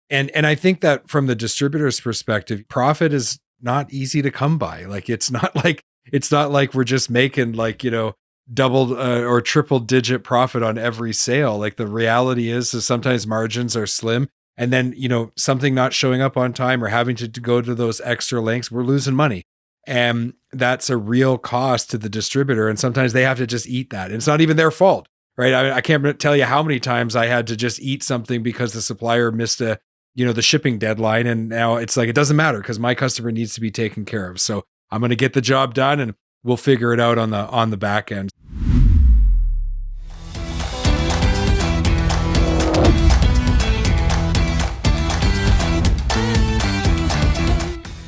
And I think that from the distributor's perspective, profit is not easy to come by. Like it's not like we're just making like, double or triple digit profit on every sale. Like the reality is sometimes margins are slim, and then, something not showing up on time or having to go to those extra lengths, we're losing money. And that's a real cost to the distributor. And sometimes they have to just eat that. And it's not even their fault, right? I can't tell you how many times I had to just eat something because the supplier missed the shipping deadline. And now it's like, it doesn't matter because my customer needs to be taken care of. So I'm going to get the job done and we'll figure it out on the back end.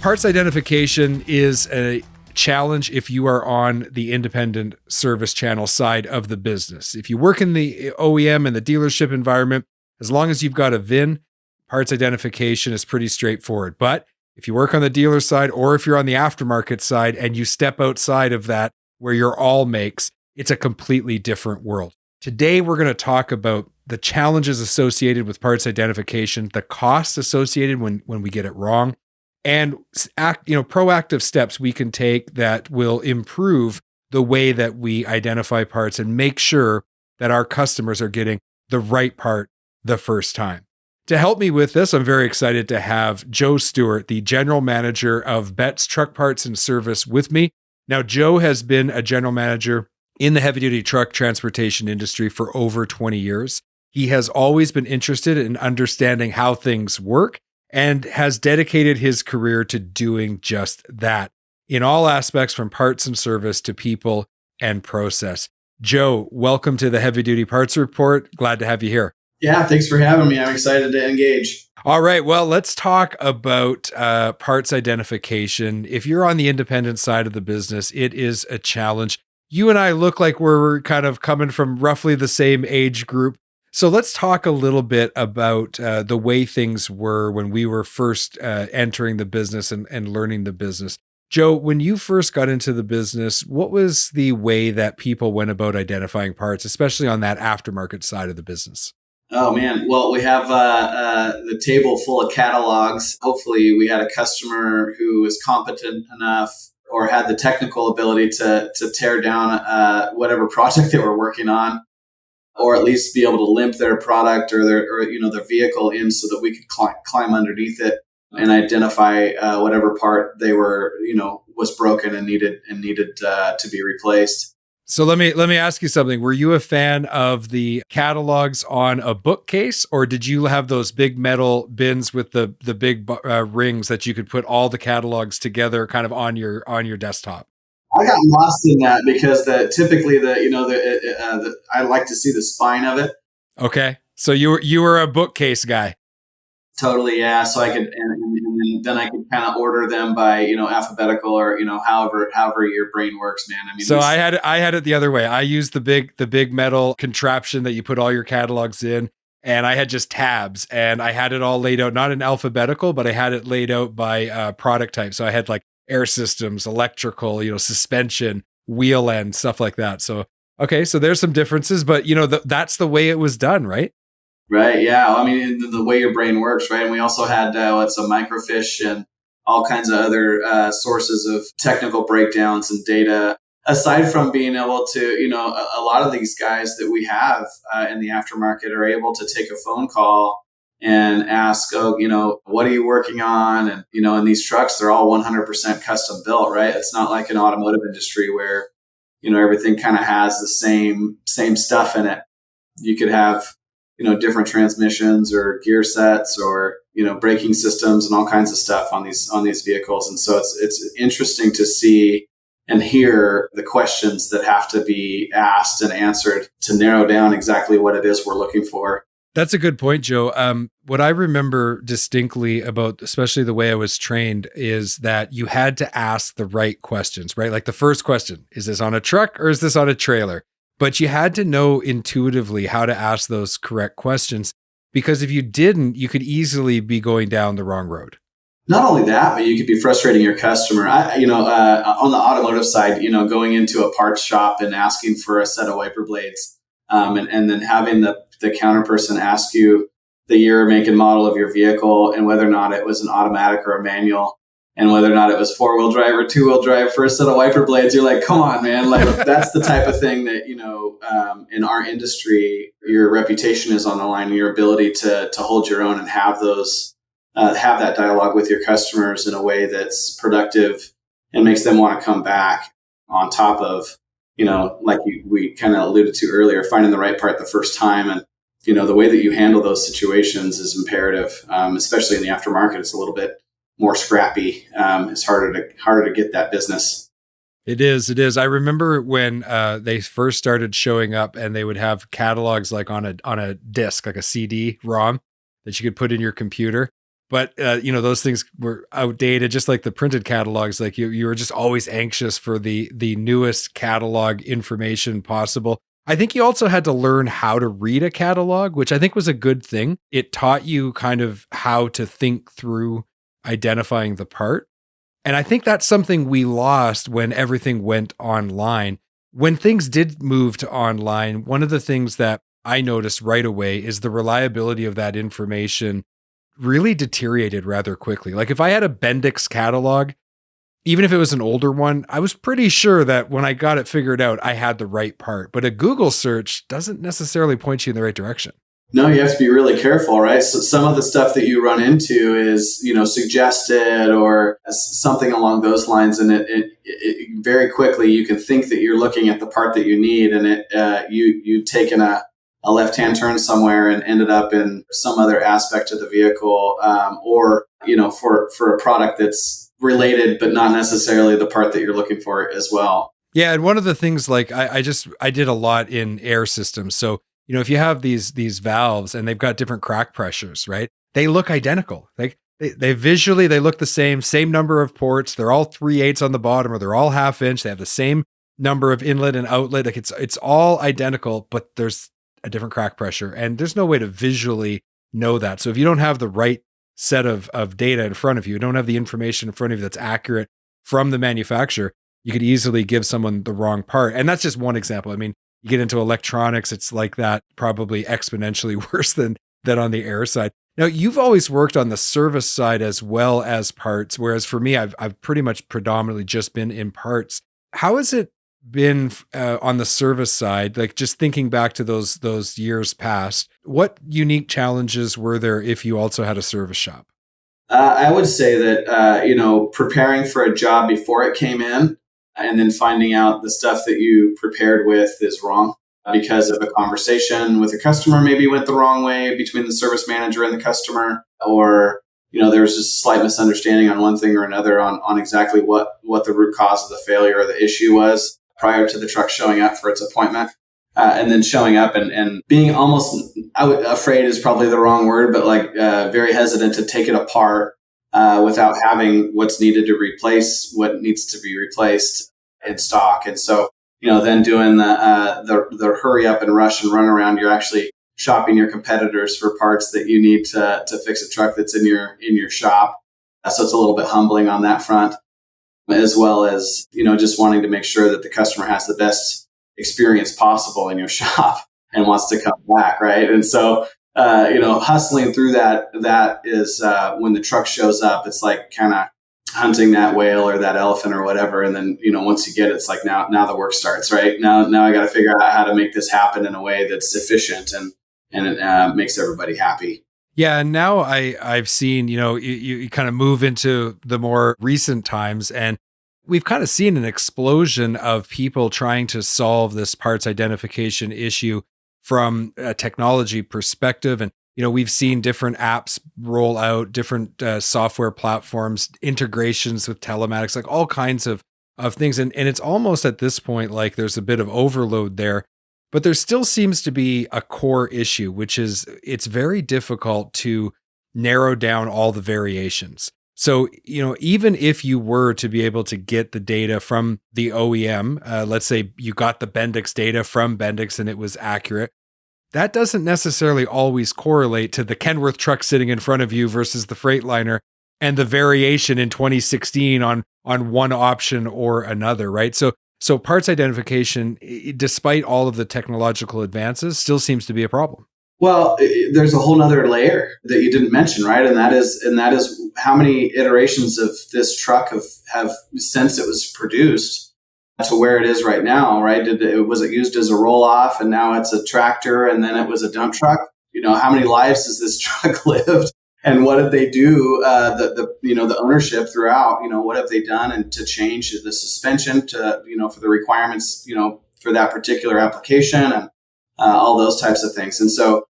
Parts identification is a challenge if you are on the independent service channel side of the business. If you work in the OEM and the dealership environment, as long as you've got a VIN, parts identification is pretty straightforward. But if you work on the dealer side or if you're on the aftermarket side and you step outside of that where you're all makes, it's a completely different world. Today, we're going to talk about the challenges associated with parts identification, the costs associated when we get it wrong, and proactive steps we can take that will improve the way that we identify parts and make sure that our customers are getting the right part the first time. To help me with this, I'm very excited to have Joe Steward, the general manager of Betts Truck Parts and Service, with me. Now, Joe has been a general manager in the heavy-duty truck transportation industry for over 20 years. He has always been interested in understanding how things work and has dedicated his career to doing just that in all aspects, from parts and service to people and process. Joe, welcome to the Heavy Duty Parts Report. Glad to have you here. Yeah, thanks for having me. I'm excited to engage. All right, well, let's talk about parts identification. If you're on the independent side of the business, it is a challenge. You and I look like we're kind of coming from roughly the same age group. So let's talk a little bit about the way things were when we were first entering the business and learning the business. Joe, when you first got into the business, what was the way that people went about identifying parts, especially on that aftermarket side of the business? Oh, man. Well, we have the table full of catalogs. Hopefully, we had a customer who was competent enough or had the technical ability to tear down whatever project they were working on, or at least be able to limp their product or their vehicle in so that we could climb underneath it and identify whatever part they were, was broken and needed to be replaced. So let me ask you something. Were you a fan of the catalogs on a bookcase, or did you have those big metal bins with the big rings that you could put all the catalogs together kind of on your desktop? I got lost in that because typically I like to see the spine of it. Okay, so you were a bookcase guy. Totally, yeah. So I could, and then I could kind of order them by alphabetical or however your brain works, man. I mean, so I had it the other way. I used the big metal contraption that you put all your catalogs in, and I had just tabs, and I had it all laid out, not in alphabetical, but I had it laid out by product type. So I had like air systems, electrical, suspension, wheel end, stuff like that. So, okay, so there's some differences, but that's the way it was done, right? Right. Yeah. I mean, the way your brain works, right? And we also had some microfiche and all kinds of other sources of technical breakdowns and data. Aside from being able to, a lot of these guys that we have in the aftermarket are able to take a phone call and ask, what are you working on? And, in these trucks, they're all 100% custom built, right? It's not like an automotive industry where, everything kind of has the same stuff in it. You could have, different transmissions or gear sets or, braking systems and all kinds of stuff on these vehicles. And so it's interesting to see and hear the questions that have to be asked and answered to narrow down exactly what it is we're looking for. That's a good point, Joe. What I remember distinctly about, especially the way I was trained, is that you had to ask the right questions, right? Like the first question, is this on a truck or is this on a trailer? But you had to know intuitively how to ask those correct questions, because if you didn't, you could easily be going down the wrong road. Not only that, but you could be frustrating your customer. On the automotive side, going into a parts shop and asking for a set of wiper blades, and then having the counter person ask you the year, make, and model of your vehicle, and whether or not it was an automatic or a manual, and whether or not it was 4-wheel drive or 2-wheel drive for a set of wiper blades. You're like, come on, man. Like, that's the type of thing that, in our industry, your reputation is on the line, and your ability to hold your own and have that dialogue with your customers in a way that's productive and makes them want to come back, on top of, like we kind of alluded to earlier, finding the right part the first time. And, the way that you handle those situations is imperative, especially in the aftermarket. It's a little bit more scrappy. It's harder to get that business. It is. It is. I remember when they first started showing up, and they would have catalogs like on a disc, like a CD-ROM that you could put in your computer. But those things were outdated, just like the printed catalogs. Like you were just always anxious for the newest catalog information possible. I think you also had to learn how to read a catalog, which I think was a good thing. It taught you kind of how to think through identifying the part. And I think that's something we lost when everything went online. When things did move to online, one of the things that I noticed right away is the reliability of that information really deteriorated rather quickly. Like if I had a Bendix catalog, even if it was an older one, I was pretty sure that when I got it figured out, I had the right part. But a Google search doesn't necessarily point you in the right direction. No, you have to be really careful, right? So some of the stuff that you run into is, suggested or something along those lines. And it very quickly, you can think that you're looking at the part that you need, and you've taken a left-hand turn somewhere and ended up in some other aspect of the vehicle, or for a product that's related, but not necessarily the part that you're looking for as well. Yeah, and one of the things, like I did a lot in air systems. So if you have these valves and they've got different crack pressures, right? They look identical. Like they visually look the same number of ports. They're all 3/8 on the bottom, or they're all 1/2 inch. They have the same number of inlet and outlet. Like it's all identical, but there's a different crack pressure, and there's no way to visually know that. So if you don't have the right set of data in front of you, don't have the information in front of you that's accurate from the manufacturer, you could easily give someone the wrong part. And that's just one example. I mean, you get into electronics, it's like that, probably exponentially worse than on the air side. Now, you've always worked on the service side as well as parts, whereas for me, I've pretty much predominantly just been in parts. How has it been on the service side? Like just thinking back to those years past, what unique challenges were there if you also had a service shop? I would say that, preparing for a job before it came in, and then finding out the stuff that you prepared with is wrong because of a conversation with a customer maybe went the wrong way between the service manager and the customer, or there was just a slight misunderstanding on one thing or another on exactly what the root cause of the failure or the issue was prior to the truck showing up for its appointment. And then showing up and being almost, afraid is probably the wrong word, but very hesitant to take it apart without having what's needed to replace what needs to be replaced in stock. And so, then doing the hurry up and rush and run around, you're actually shopping your competitors for parts that you need to fix a truck that's in your shop. So it's a little bit humbling on that front, as well as, just wanting to make sure that the customer has the best experience possible in your shop and wants to come back, right? And so, hustling through that is when the truck shows up, it's like kind of hunting that whale or that elephant or whatever. And then, once you get it, it's like now the work starts, right? Now I got to figure out how to make this happen in a way that's efficient and it makes everybody happy. Yeah, and now I've seen, you kind of move into the more recent times, and we've kind of seen an explosion of people trying to solve this parts identification issue from a technology perspective. And, we've seen different apps roll out, different software platforms, integrations with telematics, like all kinds of things. And it's almost at this point like there's a bit of overload there. But there still seems to be a core issue, which is it's very difficult to narrow down all the variations. So, even if you were to be able to get the data from the OEM, let's say you got the Bendix data from Bendix and it was accurate, that doesn't necessarily always correlate to the Kenworth truck sitting in front of you versus the Freightliner and the variation in 2016 on one option or another, right? So parts identification, despite all of the technological advances, still seems to be a problem. Well, there's a whole nother layer that you didn't mention, right? And that is how many iterations of this truck have since it was produced to where it is right now, right? Was it used as a roll off, and now it's a tractor, and then it was a dump truck? How many lives has this truck lived, and what did they do? The ownership throughout, what have they done and to change the suspension to for the requirements for that particular application, and all those types of things. And so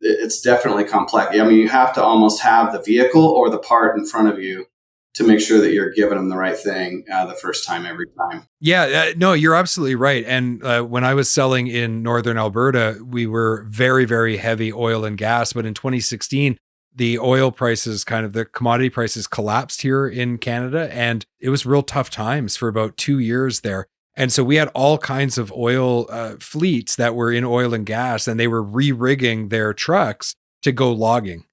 it's definitely complex. I mean, you have to almost have the vehicle or the part in front of you to make sure that you're giving them the right thing the first time, every time. Yeah, no, you're absolutely right. And when I was selling in Northern Alberta, we were very, very heavy oil and gas. But in 2016, the oil prices, the commodity prices collapsed here in Canada. And it was real tough times for about 2 years there. And so we had all kinds of oil fleets that were in oil and gas, and they were re-rigging their trucks to go logging.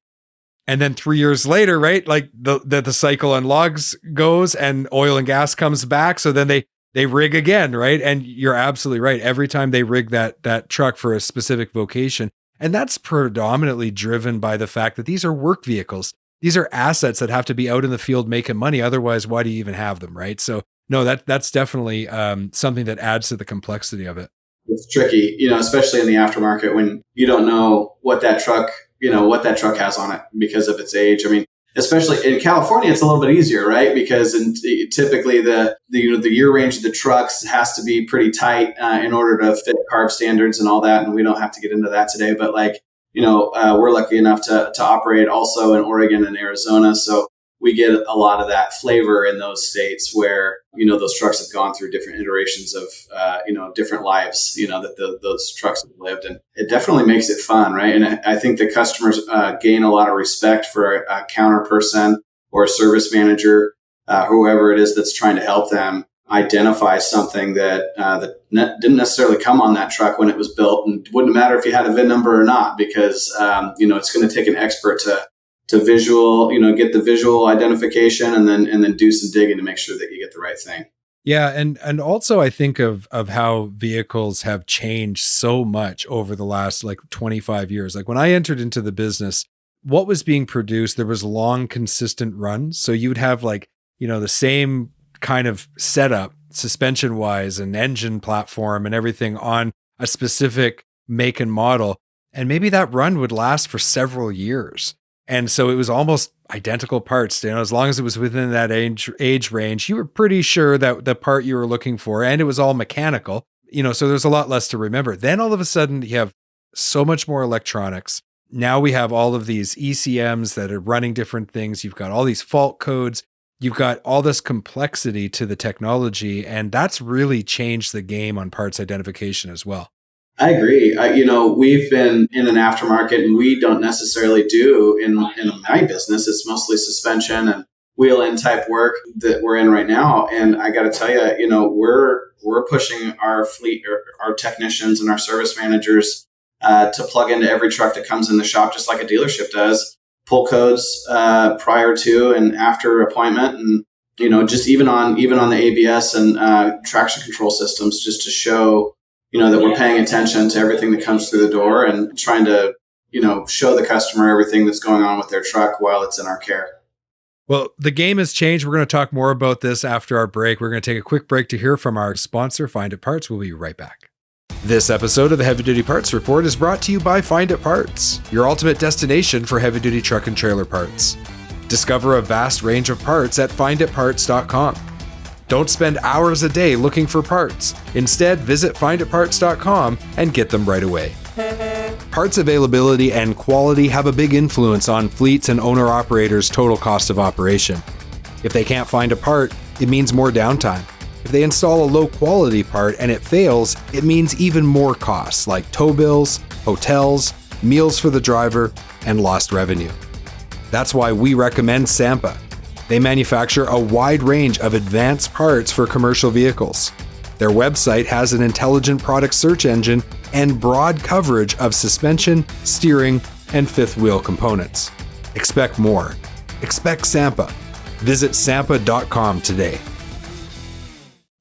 And then 3 years later, right, like the cycle on logs goes and oil and gas comes back. So then they rig again, right? And you're absolutely right. Every time they rig that truck for a specific vocation. And that's predominantly driven by the fact that these are work vehicles. These are assets that have to be out in the field making money. Otherwise, why do you even have them, right? So no, that's definitely something that adds to the complexity of it. It's tricky, especially in the aftermarket when you don't know what that truck has on it because of its age. I mean, especially in California, it's a little bit easier, right? Because typically the year range of the trucks has to be pretty tight in order to fit CARB standards and all that. And we don't have to get into that today, but we're lucky enough to operate also in Oregon and Arizona. So we get a lot of that flavor in those states where, those trucks have gone through different iterations of, different lives, that those trucks have lived. And it definitely makes it fun, right? And I think the customers gain a lot of respect for a counter person or a service manager, whoever it is that's trying to help them identify something that didn't necessarily come on that truck when it was built. And it wouldn't matter if you had a VIN number or not, because, it's going to take an expert to visual, get the visual identification and then do some digging to make sure that you get the right thing. Yeah. And also I think of how vehicles have changed so much over the last 25 years. Like when I entered into the business, what was being produced, there was long, consistent runs. So you would have the same kind of setup suspension wise and engine platform and everything on a specific make and model. And maybe that run would last for several years. And so it was almost identical parts. As long as it was within that age range, you were pretty sure that the part you were looking for, and it was all mechanical, so there's a lot less to remember. Then all of a sudden you have so much more electronics. Now we have all of these ECMs that are running different things. You've got all these fault codes. You've got all this complexity to the technology, and that's really changed the game on parts identification as well. I agree. We've been in an aftermarket, and we don't necessarily do in my business. It's mostly suspension and wheel end type work that we're in right now. And I got to tell you, we're pushing our fleet, our technicians and our service managers to plug into every truck that comes in the shop, just like a dealership does. Pull codes prior to and after appointment, and just even on the ABS and traction control systems, just to show. That we're paying attention to everything that comes through the door and trying to, show the customer everything that's going on with their truck while it's in our care. Well, the game has changed. We're going to talk more about this after our break. We're going to take a quick break to hear from our sponsor, Find It Parts. We'll be right back. This episode of the Heavy Duty Parts Report is brought to you by Find It Parts, your ultimate destination for heavy-duty truck and trailer parts. Discover a vast range of parts at finditparts.com. Don't spend hours a day looking for parts. Instead, visit finditparts.com and get them right away. Parts availability and quality have a big influence on fleets and owner-operators' total cost of operation. If they can't find a part, it means more downtime. If they install a low-quality part and it fails, it means even more costs like tow bills, hotels, meals for the driver, and lost revenue. That's why we recommend Sampa. They manufacture a wide range of advanced parts for commercial vehicles. Their website has an intelligent product search engine and broad coverage of suspension, steering, and fifth wheel components. Expect more. Expect Sampa. Visit sampa.com today.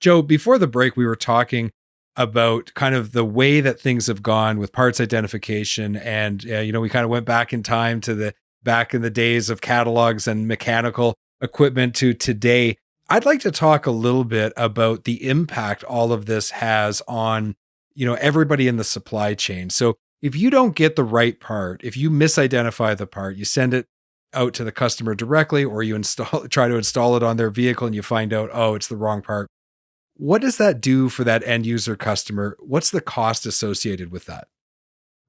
Joe, before the break, we were talking about kind of the way that things have gone with parts identification. And, we kind of went back in time to back in the days of catalogs and mechanical equipment to today. I'd like to talk a little bit about the impact all of this has on, everybody in the supply chain. So if you don't get the right part, if you misidentify the part, you send it out to the customer directly, or you try to install it on their vehicle and you find out, oh, it's the wrong part. What does that do for that end user customer? What's the cost associated with that?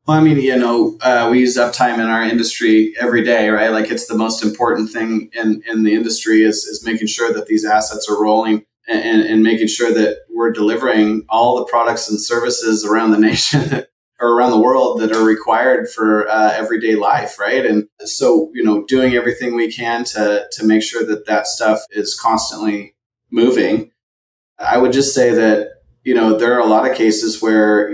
Well, I mean, we use uptime in our industry every day, right? Like it's the most important thing in the industry is making sure that these assets are rolling and making sure that we're delivering all the products and services around the nation or around the world that are required for everyday life, right? And so, doing everything we can to make sure that stuff is constantly moving. I would just say that, there are a lot of cases where,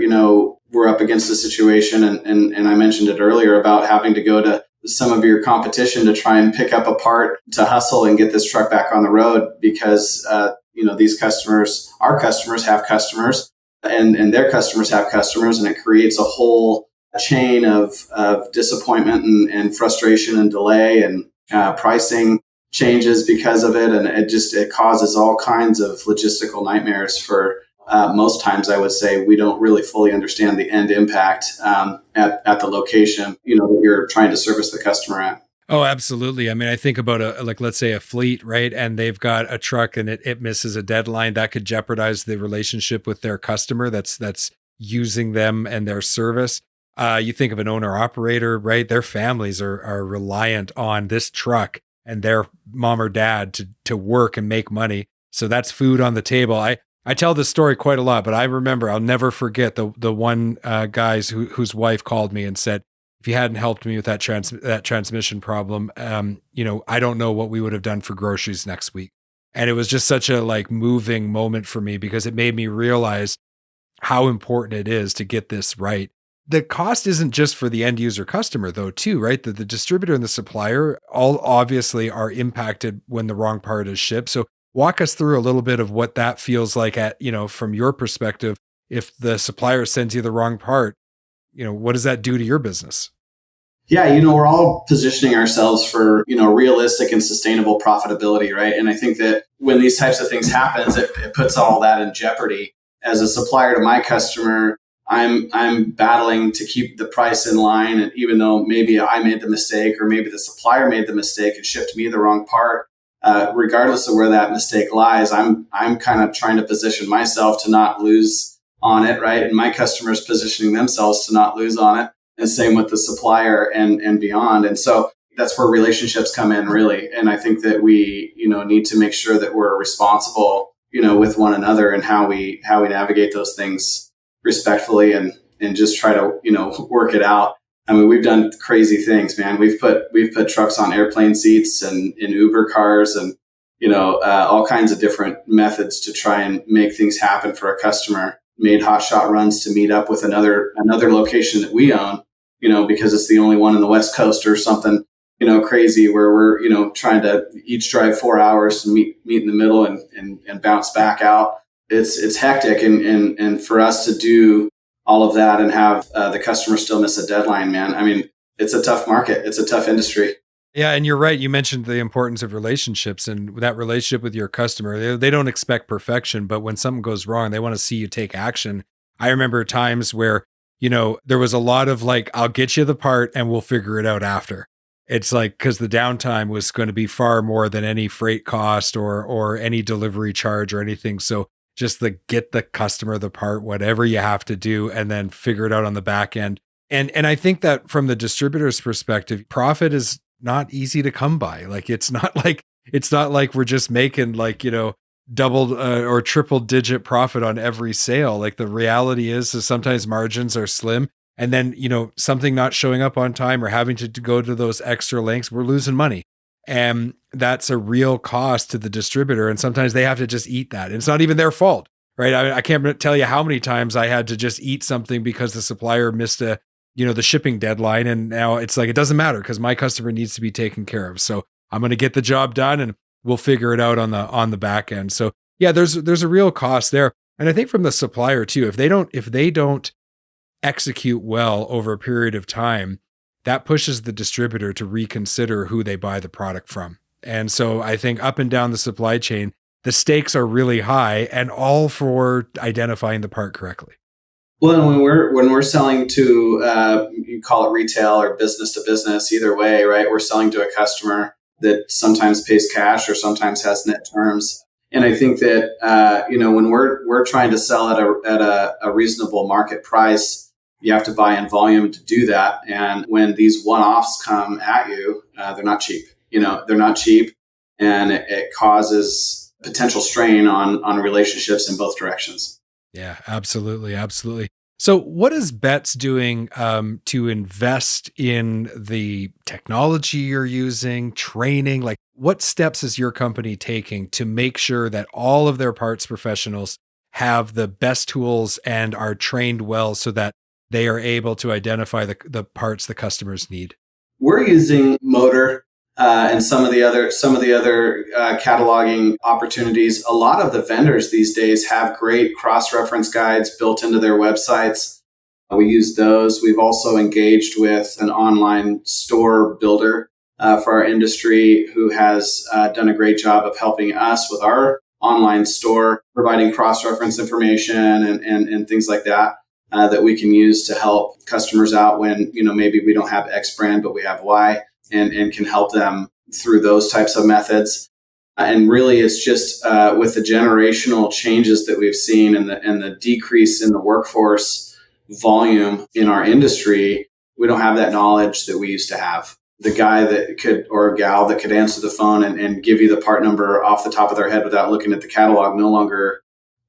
we're up against a situation, and I mentioned it earlier about having to go to some of your competition to try and pick up a part to hustle and get this truck back on the road because, these customers, our customers have customers and their customers have customers, and it creates a whole chain of disappointment and frustration and delay and pricing changes because of it. And it causes all kinds of logistical nightmares for most times. I would say we don't really fully understand the end impact at the location, that you're trying to service the customer at. Oh, absolutely. I mean, I think about let's say a fleet, right? And they've got a truck and it misses a deadline that could jeopardize the relationship with their customer that's using them and their service. You think of an owner operator, right? Their families are reliant on this truck and their mom or dad to work and make money. So that's food on the table. I tell this story quite a lot, but I remember, I'll never forget the one guys whose wife called me and said, if you hadn't helped me with that transmission problem, I don't know what we would have done for groceries next week. And it was just such a moving moment for me because it made me realize how important it is to get this right. The cost isn't just for the end user customer though, too, right? The distributor and the supplier all obviously are impacted when the wrong part is shipped. So walk us through a little bit of what that feels like from your perspective. If the supplier sends you the wrong part, what does that do to your business? Yeah, we're all positioning ourselves for, realistic and sustainable profitability, right? And I think that when these types of things happen, it puts all that in jeopardy. As a supplier to my customer, I'm battling to keep the price in line. And even though maybe I made the mistake or maybe the supplier made the mistake and shipped me the wrong part, regardless of where that mistake lies, I'm kind of trying to position myself to not lose on it, right? And my customers positioning themselves to not lose on it. And same with the supplier and beyond. And so that's where relationships come in, really. And I think that we, need to make sure that we're responsible, with one another and how we navigate those things respectfully and just try to, work it out. I mean, we've done crazy things, man. We've put trucks on airplane seats and in Uber cars and, all kinds of different methods to try and make things happen for a customer. Made hotshot runs to meet up with another location that we own, because it's the only one in the West Coast or something, crazy where we're, trying to each drive 4 hours to meet in the middle and bounce back out. It's hectic. And for us to do all of that and have the customer still miss a deadline, man, I mean, it's a tough market. It's a tough industry. Yeah, and you're right. You mentioned the importance of relationships and that relationship with your customer. They don't expect perfection, but when something goes wrong, they want to see you take action. I remember times where, there was a lot of I'll get you the part and we'll figure it out after. It's because the downtime was going to be far more than any freight cost or any delivery charge or anything. So just get the customer the part, whatever you have to do, and then figure it out on the back end. And I think that from the distributor's perspective, profit is not easy to come by. It's not like we're just making double or triple digit profit on every sale. The reality is sometimes margins are slim, and then something not showing up on time or having to go to those extra lengths, we're losing money, and that's a real cost to the distributor. And sometimes they have to just eat that. And it's not even their fault, right? I can't tell you how many times I had to just eat something because the supplier missed the shipping deadline. And now it's it doesn't matter because my customer needs to be taken care of. So I'm going to get the job done and we'll figure it out on the back end. So yeah, there's a real cost there. And I think from the supplier too, if they don't execute well over a period of time, that pushes the distributor to reconsider who they buy the product from. And so I think up and down the supply chain, the stakes are really high, and all for identifying the part correctly. Well, and when we're selling to you call it retail or business to business, either way, right? We're selling to a customer that sometimes pays cash or sometimes has net terms. And I think that when we're trying to sell at a reasonable market price, you have to buy in volume to do that. And when these one-offs come at you, they're not cheap. They're not cheap, and it causes potential strain on relationships in both directions. Yeah, absolutely. Absolutely. So, what is Betts doing to invest in the technology you're using, training? Like, what steps is your company taking to make sure that all of their parts professionals have the best tools and are trained well so that they are able to identify the parts the customers need? We're using Motor and some of the other cataloging opportunities. A lot of the vendors these days have great cross-reference guides built into their websites. We use those. We've also engaged with an online store builder for our industry who has done a great job of helping us with our online store, providing cross-reference information and things like that. That we can use to help customers out when maybe we don't have X brand but we have Y, and can help them through those types of methods. And really, it's just with the generational changes that we've seen and the decrease in the workforce volume in our industry, we don't have that knowledge that we used to have. The guy that could, or a gal that could answer the phone and give you the part number off the top of their head without looking at the catalog, no longer,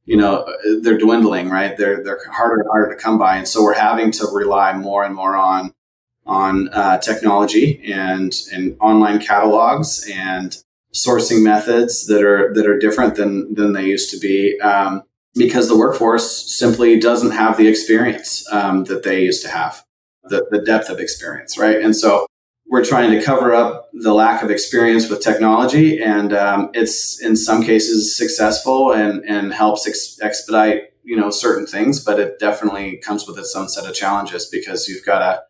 they're dwindling, right? They're harder and harder to come by. And so we're having to rely more and more on technology and online catalogs and sourcing methods that are different than they used to be, because the workforce simply doesn't have the experience that they used to have, the depth of experience, right? And so we're trying to cover up the lack of experience with technology, and it's in some cases successful and helps expedite certain things, but it definitely comes with its own set of challenges because you've got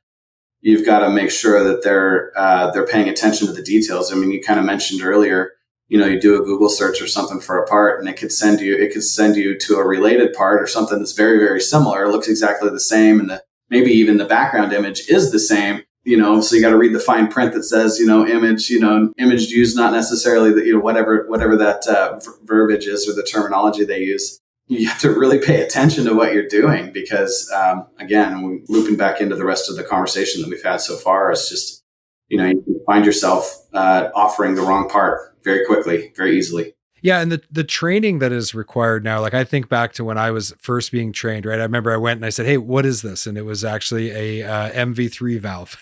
to make sure that they're paying attention to the details. I mean, you kind of mentioned earlier, you do a Google search or something for a part, and it could send you to a related part or something that's very, very similar, looks exactly the same, and maybe even the background image is the same. So you got to read the fine print that says, image used, not necessarily the, whatever that verbiage is or the terminology they use. You have to really pay attention to what you're doing because, again, looping back into the rest of the conversation that we've had so far, it's just, you can find yourself offering the wrong part very quickly, very easily. Yeah, and the training that is required now, like I think back to when I was first being trained, right? I remember I went and I said, "Hey, what is this?" And it was actually a MV3 valve.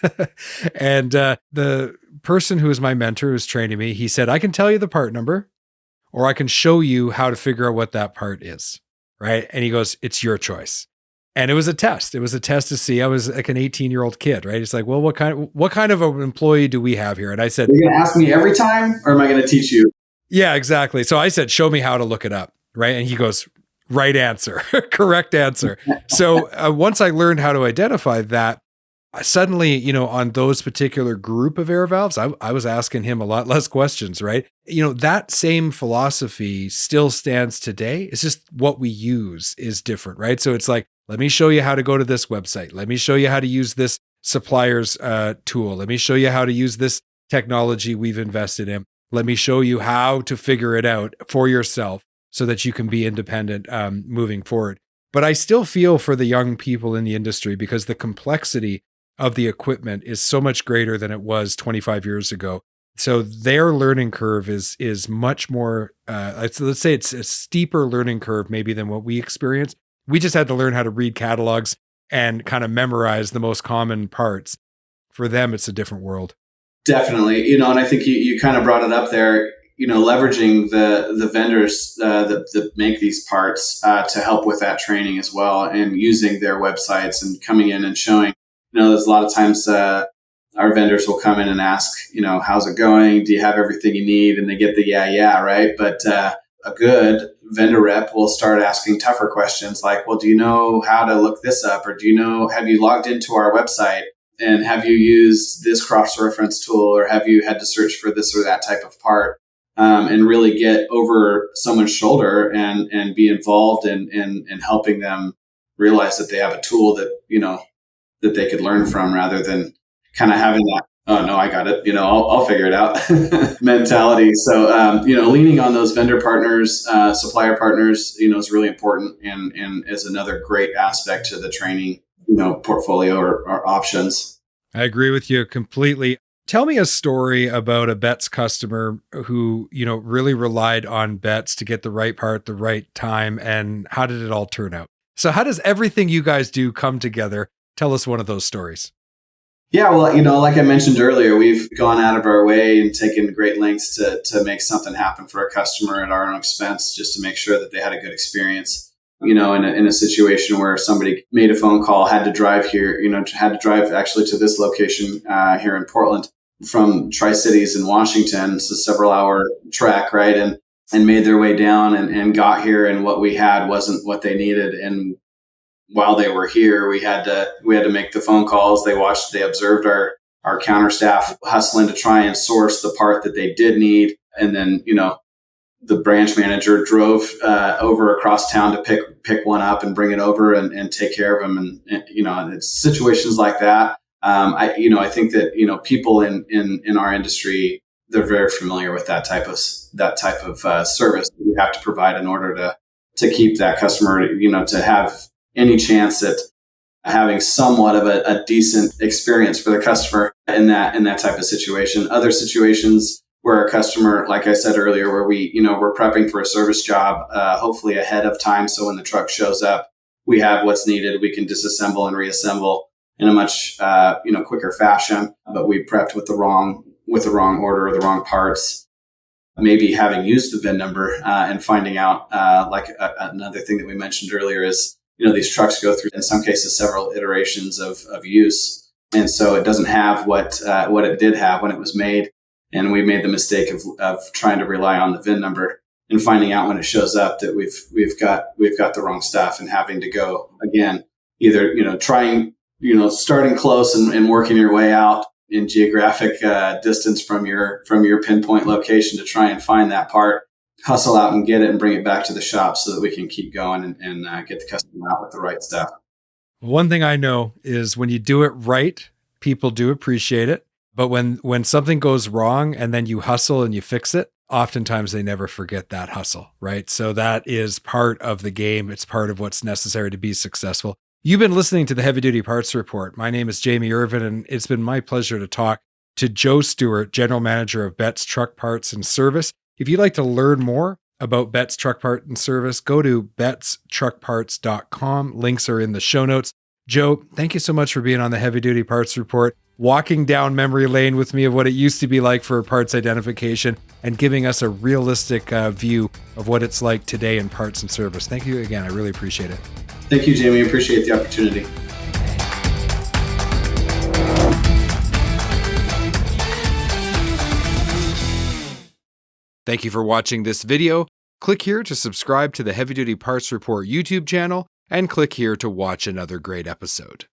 And the person who was my mentor, who was training me, he said, "I can tell you the part number, or I can show you how to figure out what that part is." Right? And he goes, "It's your choice." And it was a test. It was a test to see. I was like an 18-year-old kid, right? It's like, well, what kind of an employee do we have here? And I said, "Are you going to ask me every time, or am I going to teach you?" Yeah, exactly. So I said, "Show me how to look it up." Right. And he goes, "Right answer, correct answer." So once I learned how to identify that, suddenly, on those particular group of air valves, I was asking him a lot less questions, right? That same philosophy still stands today. It's just what we use is different, right? So it's like, let me show you how to go to this website. Let me show you how to use this supplier's tool. Let me show you how to use this technology we've invested in. Let me show you how to figure it out for yourself so that you can be independent moving forward. But I still feel for the young people in the industry because the complexity of the equipment is so much greater than it was 25 years ago. So their learning curve is much more, let's say it's a steeper learning curve maybe than what we experienced. We just had to learn how to read catalogs and kind of memorize the most common parts. For them, it's a different world. Definitely, and I think you kind of brought it up there, leveraging the vendors that make these parts to help with that training as well, and using their websites and coming in and showing, there's a lot of times our vendors will come in and ask, how's it going? Do you have everything you need? And they get the yeah, right? But a good vendor rep will start asking tougher questions like, well, do you know how to look this up? Or have you logged into our website? And have you used this cross-reference tool? Or have you had to search for this or that type of part? And really get over someone's shoulder and be involved in helping them realize that they have a tool that, that they could learn from, rather than kind of having that, oh no, I got it, I'll figure it out mentality. So, leaning on those vendor partners, supplier partners, is really important, and is another great aspect to the training, portfolio or options. I agree with you completely. Tell me a story about a Betts customer who, really relied on Betts to get the right part, the right time, and how did it all turn out? So how does everything you guys do come together? Tell us one of those stories. Yeah, well, like I mentioned earlier, we've gone out of our way and taken great lengths to make something happen for a customer at our own expense, just to make sure that they had a good experience. In a situation where somebody made a phone call, had to drive here, had to drive actually to this location here in Portland from Tri-Cities in Washington. It's a several hour trek, right? And made their way down and got here, and what we had wasn't what they needed. And while they were here, we had to make the phone calls. They observed our counter staff hustling to try and source the part that they did need. And then, the branch manager drove over across town to pick one up and bring it over and take care of them. And it's situations like that. I think that, people in our industry, they're very familiar with that type of service that you have to provide in order to keep that customer, to have any chance at having somewhat of a decent experience for the customer in that type of situation. Other situations where a customer, like I said earlier, where we're prepping for a service job, hopefully ahead of time. So when the truck shows up, we have what's needed. We can disassemble and reassemble in a much, quicker fashion, but we prepped with the wrong order or the wrong parts. Maybe having used the VIN number, and finding out, another thing that we mentioned earlier is, these trucks go through, in some cases, several iterations of use. And so it doesn't have what it did have when it was made. And we made the mistake of trying to rely on the VIN number and finding out when it shows up that we've got the wrong stuff, and having to go again, either, starting close and working your way out in geographic distance from your pinpoint location to try and find that part, hustle out and get it and bring it back to the shop so that we can keep going and get the customer out with the right stuff. One thing I know is when you do it right, people do appreciate it. But when something goes wrong and then you hustle and you fix it, oftentimes they never forget that hustle, right? So that is part of the game. It's part of what's necessary to be successful. You've been listening to the Heavy Duty Parts Report. My name is Jamie Irvin, and it's been my pleasure to talk to Joe Steward, General Manager of Betts Truck Parts and Service. If you'd like to learn more about Betts Truck Part and Service, go to bettstruckparts.com. Links are in the show notes. Joe, thank you so much for being on the Heavy Duty Parts Report, walking down memory lane with me of what it used to be like for parts identification and giving us a realistic view of what it's like today in parts and service. Thank you again. I really appreciate it. Thank you, Jamie. Appreciate the opportunity. Thank you for watching this video. Click here to subscribe to the Heavy Duty Parts Report YouTube channel, and click here to watch another great episode.